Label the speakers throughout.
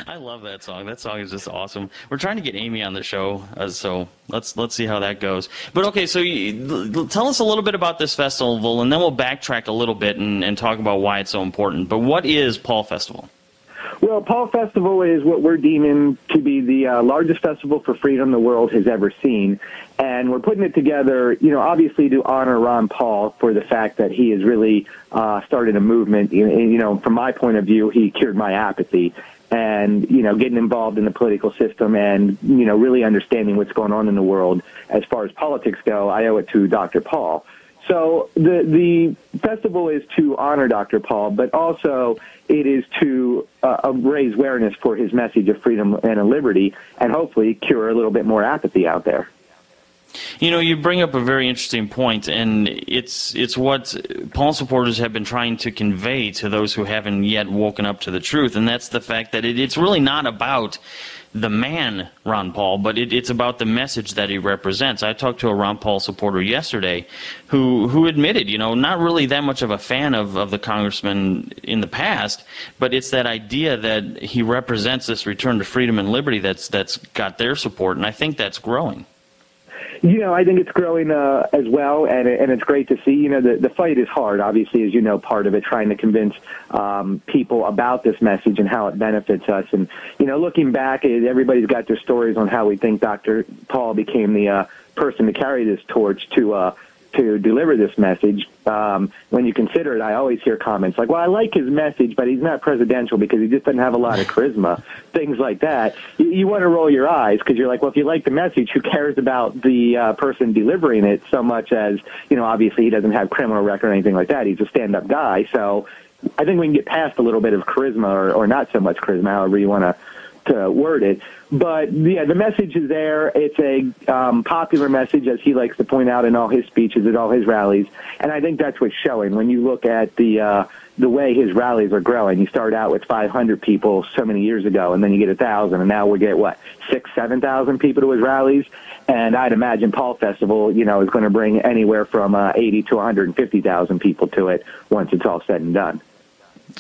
Speaker 1: I love that song. That song is just awesome. We're trying to get Amy on the show, so let's see how that goes. But okay, so tell us a little bit about this festival, and then we'll backtrack a little bit and talk about why it's so important. But what is Paul Festival?
Speaker 2: Well, Paul Festival is what we're deeming to be the largest festival for freedom the world has ever seen. And we're putting it together, obviously to honor Ron Paul for the fact that he has really started a movement. From my point of view, he cured my apathy. And, getting involved in the political system and, really understanding what's going on in the world as far as politics go, I owe it to Dr. Paul. So the festival is to honor Dr. Paul, but also it is to raise awareness for his message of freedom and liberty and hopefully cure a little bit more apathy out there.
Speaker 1: You bring up a very interesting point, and it's what Paul supporters have been trying to convey to those who haven't yet woken up to the truth, and that's the fact that it's really not about the man, Ron Paul, but it's about the message that he represents. I talked to a Ron Paul supporter yesterday who admitted, not really that much of a fan of the congressman in the past, but it's that idea that he represents this return to freedom and liberty that's got their support, and I think that's growing.
Speaker 2: I think it's growing as well, and it's great to see. The fight is hard, obviously, as you know, part of it, trying to convince people about this message and how it benefits us. And, looking back, everybody's got their stories on how we think Dr. Paul became the person to carry this torch to deliver this message. When you consider it, I always hear comments like, well, I like his message, but he's not presidential because he just doesn't have a lot of charisma, things like that. You want to roll your eyes because you're like, well, if you like the message, who cares about the person delivering it so much as, obviously he doesn't have criminal record or anything like that. He's a stand-up guy. So I think we can get past a little bit of charisma or not so much charisma, however you want to word it. But, yeah, the message is there. It's a popular message, as he likes to point out in all his speeches at all his rallies. And I think that's what's showing. When you look at the way his rallies are growing, you start out with 500 people so many years ago, and then you get 1,000, and now we get, 6,000, 7,000 people to his rallies? And I'd imagine Paul Festival, is going to bring anywhere from 80 to 150,000 people to it once it's all said and done.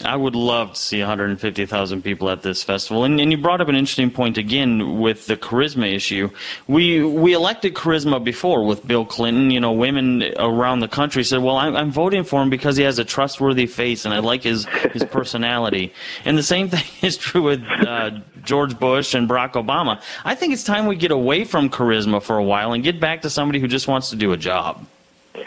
Speaker 1: I would love to see 150,000 people at this festival. And you brought up an interesting point again with the charisma issue. We elected charisma before with Bill Clinton. Women around the country said, well, I'm voting for him because he has a trustworthy face and I like his personality. And the same thing is true with George Bush and Barack Obama. I think it's time we get away from charisma for a while and get back to somebody who just wants to do a job.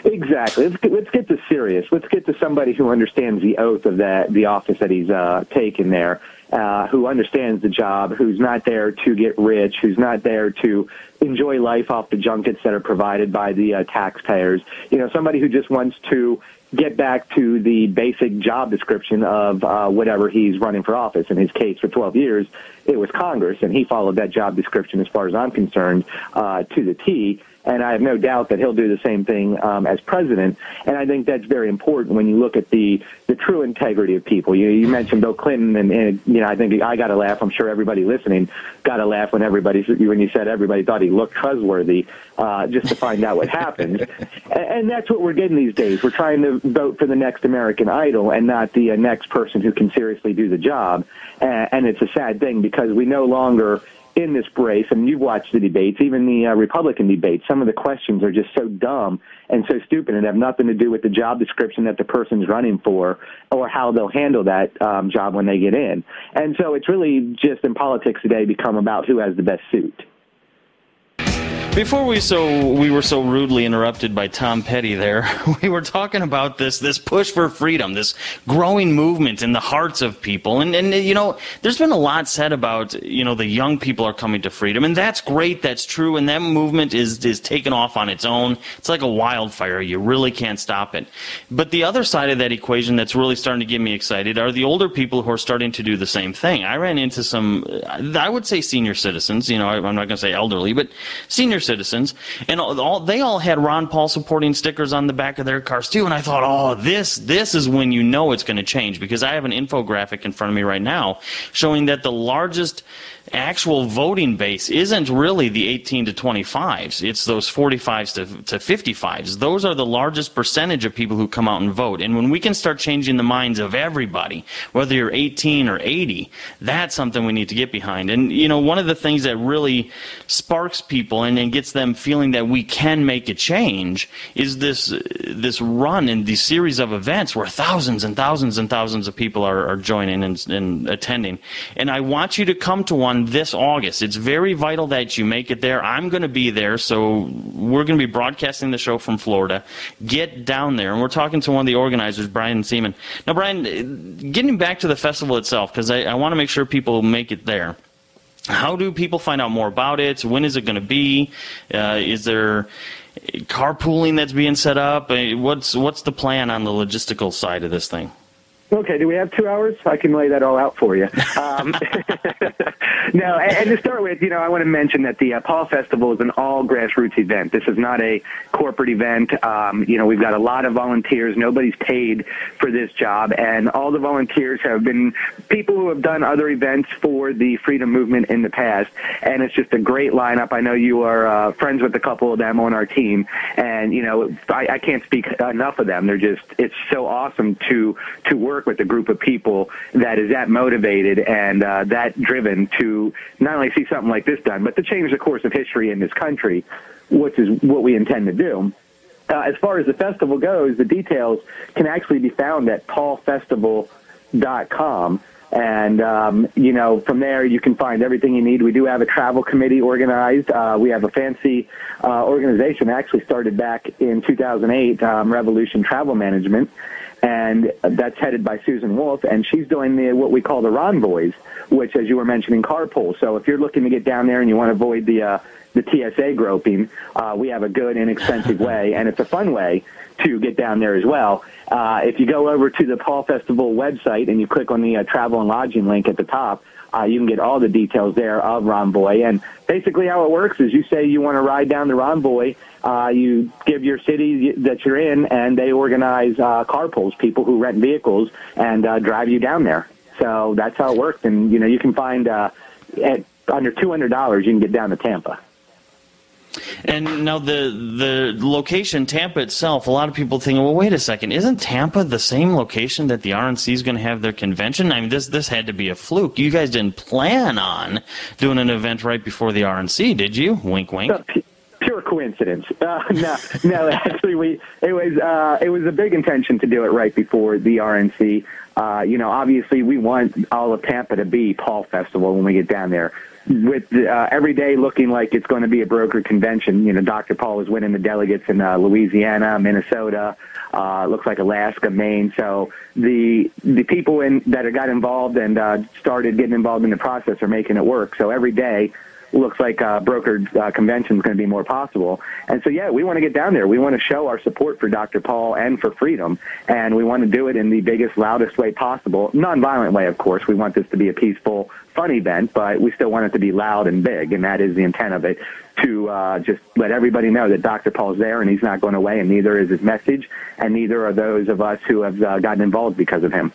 Speaker 2: Exactly. Let's get to serious. Let's get to somebody who understands the oath of the office that he's taken there, who understands the job, who's not there to get rich, who's not there to enjoy life off the junkets that are provided by the taxpayers. Somebody who just wants to get back to the basic job description of whatever he's running for office. In his case, for 12 years, it was Congress, and he followed that job description, as far as I'm concerned, to the T. And I have no doubt that he'll do the same thing as president. And I think that's very important when you look at the true integrity of people. You mentioned Bill Clinton, and I think I got to laugh. I'm sure everybody listening got to laugh when you said everybody thought he looked trustworthy, just to find out what happened. And that's what we're getting these days. We're trying to vote for the next American Idol and not the next person who can seriously do the job. And it's a sad thing because we no longer in this race, and you've watched the debates, even the Republican debates, some of the questions are just so dumb and so stupid and have nothing to do with the job description that the person's running for or how they'll handle that job when they get in. And so it's really just in politics today become about who has the best suit.
Speaker 1: Before we were so rudely interrupted by Tom Petty there, we were talking about this push for freedom, this growing movement in the hearts of people. And there's been a lot said about, the young people are coming to freedom. And that's great, that's true. And that movement is taken off on its own. It's like a wildfire. You really can't stop it. But the other side of that equation that's really starting to get me excited are the older people who are starting to do the same thing. I ran into some, I would say senior citizens, I'm not going to say elderly, but senior citizens, and they all had Ron Paul supporting stickers on the back of their cars too. And I thought, oh, this is when you know it's going to change, because I have an infographic in front of me right now showing that the largest actual voting base isn't really the 18 to 25s. It's those 45s to 55s. Those are the largest percentage of people who come out and vote. And when we can start changing the minds of everybody, whether you're 18 or 80, that's something we need to get behind. And, one of the things that really sparks people and gets them feeling that we can make a change is this run in these series of events where thousands and thousands and thousands of people are joining and attending. And I want you to come to one this August. It's very vital that you make it there. I'm going to be there, so we're going to be broadcasting the show from Florida. Get down there. And we're talking to one of the organizers, Brian Simon. Now, Brian, getting back to the festival itself, because I want to make sure people make it there. How do people find out more about it? When is it going to be? Is there carpooling that's being set up? What's the plan on the logistical side of this thing?
Speaker 2: Okay, do we have 2 hours? I can lay that all out for you. No, and to start with, I want to mention that the Paul Festival is an all grassroots event. This is not a corporate event. We've got a lot of volunteers. Nobody's paid for this job, and all the volunteers have been people who have done other events for the freedom movement in the past, and it's just a great lineup. I know you are friends with a couple of them on our team, and, I can't speak enough of them. It's so awesome to work with a group of people that is that motivated and that driven to not only see something like this done, but to change the course of history in this country, which is what we intend to do. As far as the festival goes, the details can actually be found at paulfestival.com. And, from there you can find everything you need. We do have a travel committee organized. We have a fancy organization that actually started back in 2008, Revolution Travel Management. And that's headed by Susan Wolf, and she's doing what we call the Ron Boys, which, as you were mentioning, carpool. So if you're looking to get down there and you want to avoid the TSA groping, we have a good, inexpensive way, and it's a fun way to get down there as well. If you go over to the Paul Festival website and you click on the travel and lodging link at the top, you can get all the details there of Ronvoy. And basically how it works is you say you want to ride down the Ronvoy, you give your city that you're in, and they organize carpools, people who rent vehicles, and drive you down there. So that's how it works. And, you can find at under $200, you can get down to Tampa.
Speaker 1: And now the location, Tampa itself, a lot of people think, well, wait a second, isn't Tampa the same location that the RNC is going to have their convention? I mean, this had to be a fluke. You guys didn't plan on doing an event right before the RNC, did you? Wink, wink.
Speaker 2: Pure coincidence. No. Actually, it was a big intention to do it right before the RNC. Obviously, we want all of Tampa to be Paul Festival when we get down there. With every day looking like it's going to be a brokered convention, Dr. Paul is winning the delegates in Louisiana, Minnesota, looks like Alaska, Maine. So the people that got involved and started getting involved in the process are making it work. So every day looks like a brokered convention is going to be more possible. And so, yeah, we want to get down there. We want to show our support for Dr. Paul and for freedom, and we want to do it in the biggest, loudest way possible. Nonviolent way, of course. We want this to be a peaceful, fun event, but we still want it to be loud and big, and that is the intent of it, to just let everybody know that Dr. Paul's there and he's not going away, and neither is his message, and neither are those of us who have gotten involved because of him.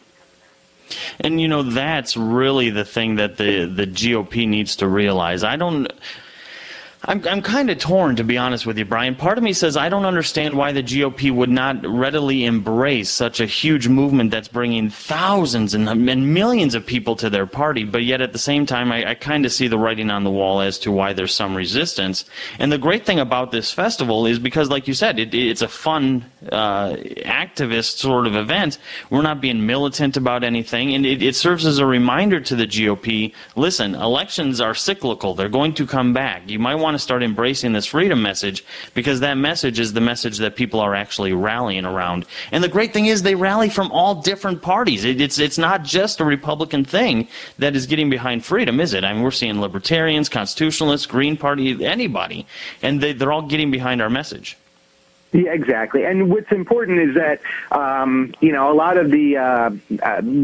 Speaker 1: And, that's really the thing that the GOP needs to realize. I'm kind of torn, to be honest with you, Brian. Part of me says I don't understand why the GOP would not readily embrace such a huge movement that's bringing thousands and millions of people to their party, but yet at the same time I kind of see the writing on the wall as to why there's some resistance. And the great thing about this festival is because, like you said, it's a fun activist sort of event. We're not being militant about anything, and it serves as a reminder to the GOP, listen, elections are cyclical. They're going to come back. You might want to start embracing this freedom message, because that message is the message that people are actually rallying around. And the great thing is they rally from all different parties. It's not just a Republican thing that is getting behind freedom, is it? I mean, we're seeing libertarians, constitutionalists, Green Party, anybody, and they're all getting behind our message.
Speaker 2: Yeah, exactly. And what's important is that, a lot of the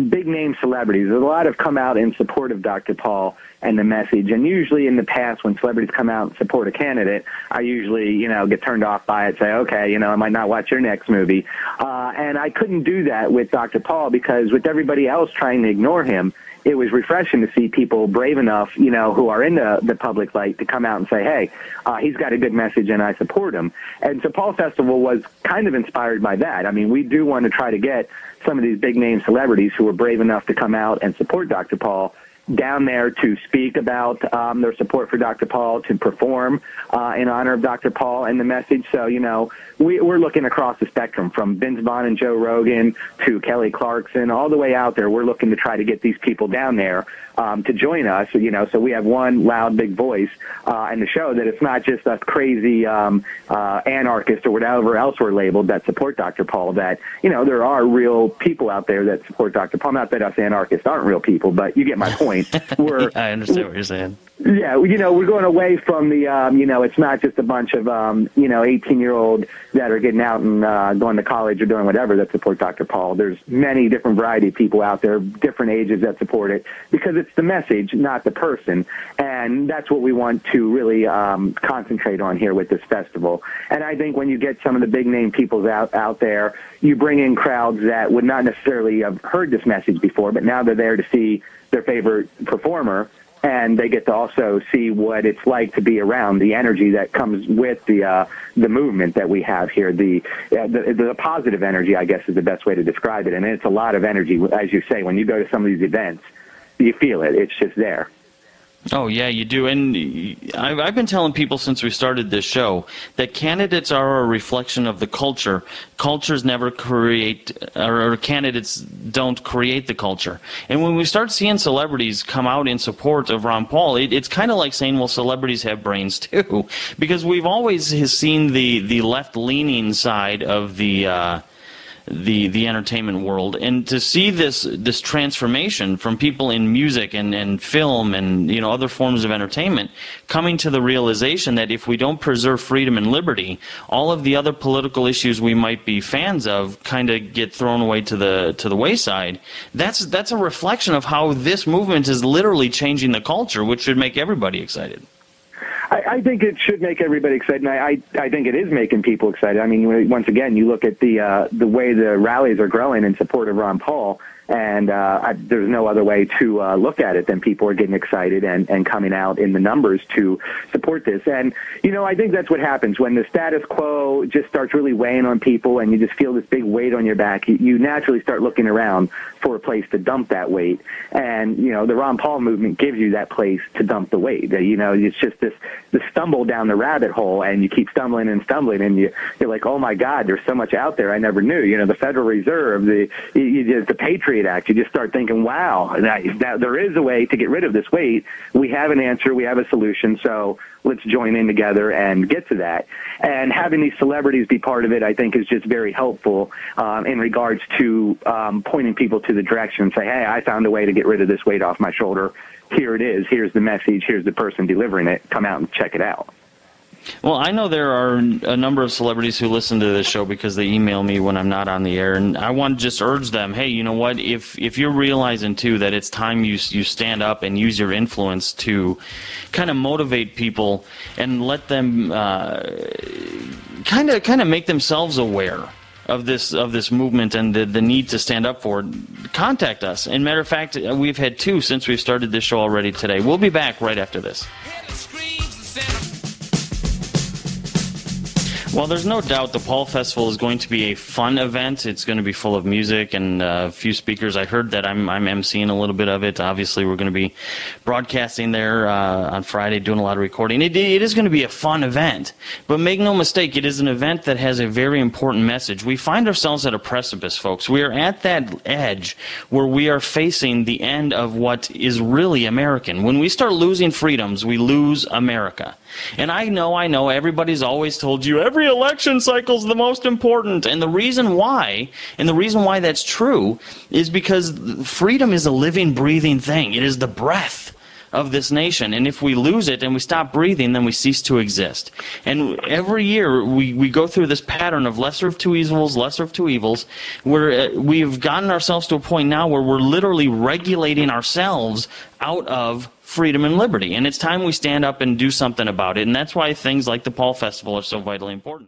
Speaker 2: big-name celebrities, a lot have come out in support of Dr. Paul and the message. And usually in the past, when celebrities come out and support a candidate, I usually, get turned off by it, say, okay, I might not watch your next movie. And I couldn't do that with Dr. Paul, because with everybody else trying to ignore him, it was refreshing to see people brave enough, you know, who are in the public light to come out and say, hey, he's got a good message and I support him. And so Paul Festival was kind of inspired by that. I mean, we do want to try to get some of these big name celebrities who are brave enough to come out and support Dr. Paul down there to speak about their support for Dr. Paul, to perform in honor of Dr. Paul and the message. So, you know, we're looking across the spectrum from Vince Vaughn and Joe Rogan to Kelly Clarkson, all the way out there. We're looking to try to get these people down there to join us, you know, so we have one loud, big voice and to show that it's not just us crazy anarchists or whatever else we're labeled that support Dr. Paul, that, you know, there are real people out there that support Dr. Paul. Not that us anarchists aren't real people, but you get my point.
Speaker 1: Yeah, I understand what you're saying.
Speaker 2: Yeah, you know, we're going away from the, you know, it's not just a bunch of, you know, 18-year-old that are getting out and going to college or doing whatever that support Dr. Paul. There's many different variety of people out there, different ages that support it, because it's the message, not the person. And that's what we want to really concentrate on here with this festival. And I think when you get some of the big-name people out there, you bring in crowds that would not necessarily have heard this message before, but now they're there to see their favorite performer, and they get to also see what it's like to be around the energy that comes with the movement that we have here. The positive energy, I guess, is the best way to describe it. And it's a lot of energy, as you say. When you go to some of these events, you feel it. It's just there.
Speaker 1: Oh, yeah, you do. And I've been telling people since we started this show that candidates are a reflection of the culture. Cultures never create, or candidates don't create the culture. And when we start seeing celebrities come out in support of Ron Paul, it's kind of like saying, well, celebrities have brains too. Because we've always seen the left-leaning side of the entertainment world, and to see this transformation from people in music and film and, you know, other forms of entertainment coming to the realization that if we don't preserve freedom and liberty, all of the other political issues we might be fans of kind of get thrown away to the wayside. That's a reflection of how this movement is literally changing the culture, which should make everybody excited.
Speaker 2: I think it should make everybody excited, and I think it is making people excited. I mean, once again, you look at the way the rallies are growing in support of Ron Paul, and there's no other way to look at it than people are getting excited and coming out in the numbers to support this. And, you know, I think that's what happens when the status quo just starts really weighing on people and you just feel this big weight on your back. You naturally start looking around for a place to dump that weight. And, you know, the Ron Paul movement gives you that place to dump the weight. You know, it's just this stumble down the rabbit hole, and you keep stumbling, and you're like, oh, my God, there's so much out there I never knew. You know, the Federal Reserve, the Patriot Act. You just start thinking, wow, that there is a way to get rid of this weight. We have an answer. We have a solution. So let's join in together and get to that. And having these celebrities be part of it, I think, is just very helpful in regards to pointing people to the direction and say, hey, I found a way to get rid of this weight off my shoulder. Here it is. Here's the message. Here's the person delivering it. Come out and check it out.
Speaker 1: Well, I know there are a number of celebrities who listen to this show because they email me when I'm not on the air, and I want to just urge them, hey, you know what, if you're realizing, too, that it's time you stand up and use your influence to kind of motivate people and let them kind of make themselves aware of this movement and the need to stand up for it, contact us. And matter of fact, we've had 2 since we've started this show already today. We'll be back right after this. Well, there's no doubt the Paul Festival is going to be a fun event. It's going to be full of music and a few speakers. I heard that I'm emceeing a little bit of it. Obviously, we're going to be broadcasting there on Friday, doing a lot of recording. It is going to be a fun event. But make no mistake, it is an event that has a very important message. We find ourselves at a precipice, folks. We are at that edge where we are facing the end of what is really American. When we start losing freedoms, we lose America. And I know, everybody's always told you every election cycle is the most important. And the reason why that's true is because freedom is a living, breathing thing. It is the breath of this nation. And if we lose it and we stop breathing, then we cease to exist. And every year we go through this pattern of lesser of two evils, where we've gotten ourselves to a point now where we're literally regulating ourselves out of freedom and liberty. And it's time we stand up and do something about it. And that's why things like the Paul Festival are so vitally important.